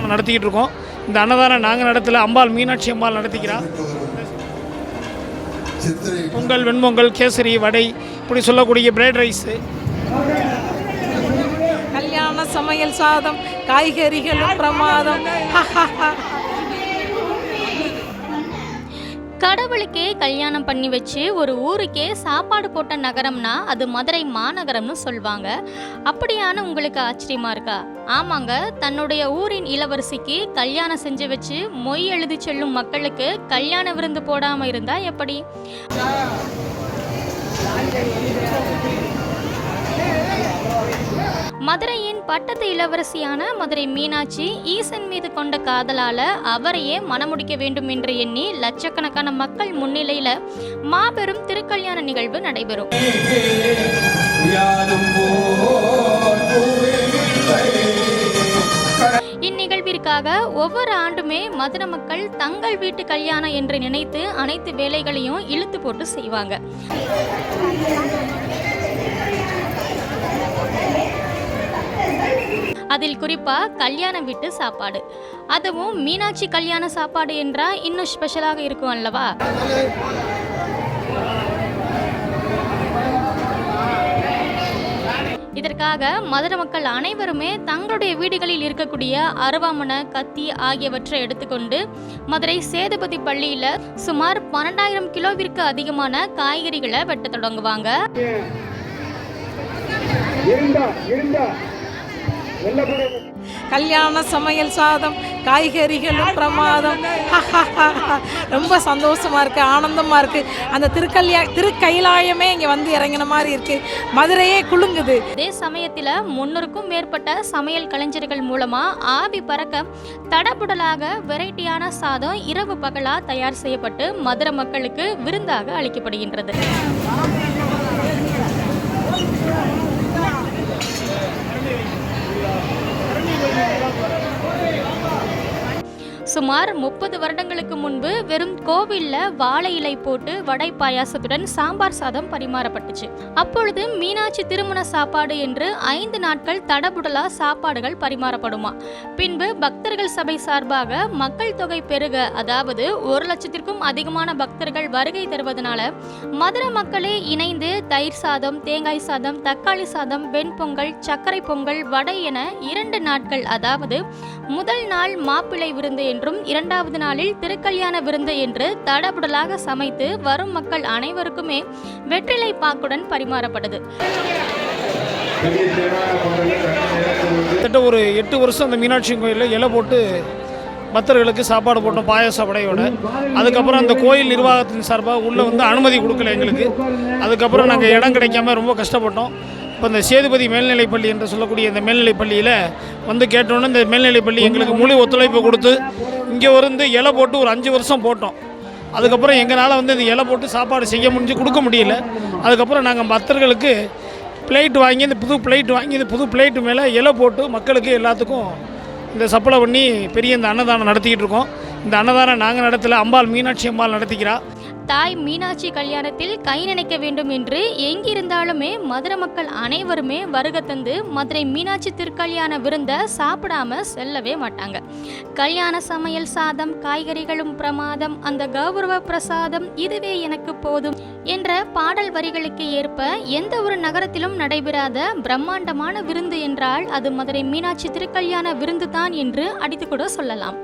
அன்னதானம் நடத்திக்கிட்டு இருக்கோம். இந்த அன்னதானம் நாங்கள் நடத்தல, அம்பாள் மீனாட்சி அம்பாள் நடத்திக்கிறோம். பொங்கல், வெண்பொங்கல், கேசரி, வடை, இப்படி சொல்லக்கூடிய பிரைட் ரைஸு, கல்யாண சமையல் சாதம், காய்கறிகள் பிரமாதம். கடவுளுக்கே கல்யாணம் பண்ணி வச்சு ஒரு ஊருக்கே சாப்பாடு போட்ட நகரம்னா அது மதுரை மாநகரம்னு சொல்வாங்க. அப்படியான உங்களுக்கு ஆச்சரியமா இருக்கா? ஆமாங்க, தன்னுடைய ஊரின் இளவரசிக்கு கல்யாணம் செஞ்சு வச்சு மொய் எழுதி செல்லும் மக்களுக்கு கல்யாண விருந்து போடாம இருந்தா எப்படி? மதுரையின் பட்டத்து இளவரசியான மதுரை மீனாட்சி ஈசன் மீது கொண்ட காதலால அவரையே மணமுடிக்க வேண்டும் என்று எண்ணி லட்சக்கணக்கான மக்கள் முன்னிலையில மாபெரும் திருக்கல்யாண நிகழ்வு நடைபெறும். இந்நிகழ்விற்காக ஒவ்வொரு ஆண்டுமே மதுரை மக்கள் தங்கள் வீட்டு கல்யாணம் என்று நினைத்து அனைத்து வேலைகளையும் இழுத்து போட்டு செய்வாங்க. அதில் குறிப்பா கல்யாண வீட்டு சாப்பாடு, அதுவும் மீனாட்சி கல்யாண சாப்பாடு என்றா இன்னும் ஸ்பெஷலாக இருக்கும் அல்லவா? இதற்காக மதுரை மக்கள் அனைவருமே தங்களுடைய வீடுகளில் இருக்கக்கூடிய அருவாமனை, கத்தி ஆகியவற்றை எடுத்துக்கொண்டு மதுரை சேதுபதி பள்ளியில சுமார் 12,000 கிலோவிற்கு அதிகமான காய்கறிகளை வெட்ட தொடங்குவாங்க. கல்யாண சமையல் சாதம், காய்கறிகள் பிரமாதம். ரொம்ப சந்தோஷமா இருக்கு, ஆனந்தமா இருக்கு. அந்த திருக்கைலாயமே இங்க வந்து இறங்கின மாதிரி இருக்கு. மதுரையே குலுங்குது. அதே சமயத்தில் 300க்கும் மேற்பட்ட சமையல் கலைஞர்கள் மூலமா ஆவி பறக்க தடபுடலாக வெரைட்டியான சாதம் இரவு பகலா தயார் செய்யப்பட்டு மதுரை மக்களுக்கு விருந்தாக அளிக்கப்படுகின்றது. சுமார் 30 வருடங்களுக்கு முன்பு வெறும் கோவில்ல வாழை இலை போட்டு வடை பாயாசத்துடன் சாம்பார் சாதம் பரிமாறப்பட்டுச்சு. அப்பொழுது மீனாட்சி திருமண சாப்பாடு என்று 5 நாட்கள் தடபுடலா சாப்பாடுகள் பரிமாறப்படுமா. பின்பு பக்தர்கள் சபை சார்பாக மக்கள் தொகை பெருக, அதாவது 1 லட்சத்திற்கும் அதிகமான பக்தர்கள் வருகை தருவதனால மதுரை மக்களே இணைந்து தயிர் சாதம், தேங்காய் சாதம், தக்காளி சாதம், வெண்பொங்கல், சர்க்கரை பொங்கல், வடை என 2 நாட்கள், அதாவது முதல் நாள் மாப்பிள்ளை விருந்து என்றும் 2வது நாளில் திருக்கல்யாண விருந்து என்று தடபுடலாக சமைத்து வரும் மக்கள் அனைவருக்குமே வெற்றிலை பாக்குடன் பரிமாறப்படுது. ஒரு 8 வருஷம் அந்த மீனாட்சி கோயிலில் இலை போட்டு பக்தர்களுக்கு சாப்பாடு போட்டோம், பாயாச வடையோட. அதுக்கப்புறம் அந்த கோயில் நிர்வாகத்தின் சார்பாக உள்ளே வந்து அனுமதி கொடுக்கல எங்களுக்கு. அதுக்கப்புறம் நாங்கள் இடம் கிடைக்காம ரொம்ப கஷ்டப்பட்டோம். இப்போ இந்த சேதுபதி மேல்நிலைப்பள்ளி என்று சொல்லக்கூடிய இந்த மேல்நிலைப்பள்ளியில் வந்து கேட்டோன்னே இந்த மேல்நிலைப்பள்ளி எங்களுக்கு முழு ஒத்துழைப்பு கொடுத்து இங்கே வந்து இலை போட்டு ஒரு 5 வருஷம் போட்டோம். அதுக்கப்புறம் எங்களால் வந்து இந்த இலை போட்டு சாப்பாடு செய்ய முடிஞ்சு கொடுக்க முடியல. அதுக்கப்புறம் நாங்கள் பக்தர்களுக்கு பிளேட் வாங்கி, இந்த புது பிளேட் வாங்கி, இந்த புது பிளேட்டு மேலே இலை போட்டு மக்களுக்கு எல்லாத்துக்கும் இந்த சப்ளை பண்ணி பெரிய இந்த அன்னதானம் நடத்திக்கிட்டு இருக்கோம். இந்த அன்னதானம் நாங்கள் நடத்தல, அம்பாள் மீனாட்சி அம்பாள் நடத்திக்கிறா. தாய் மீனாட்சி கல்யாணத்தில் கை நினைக்க வேண்டும் என்று எங்கிருந்தாலுமே மதுரை மக்கள் அனைவருமே வருகை தந்து மதுரை மீனாட்சி திருக்கல்யாண விருந்தை சாப்பிடாம செல்லவே மாட்டாங்க. கல்யாண சமையல் சாதம், காய்கறிகளும் பிரமாதம், அந்த கௌரவ பிரசாதம் இதுவே எனக்கு போதும் என்ற பாடல் வரிகளுக்கு ஏற்ப எந்த ஒரு நகரத்திலும் நடைபெறாத பிரம்மாண்டமான விருந்து என்றால் அது மதுரை மீனாட்சி திருக்கல்யாண விருந்து தான் என்று அடித்து கூட சொல்லலாம்.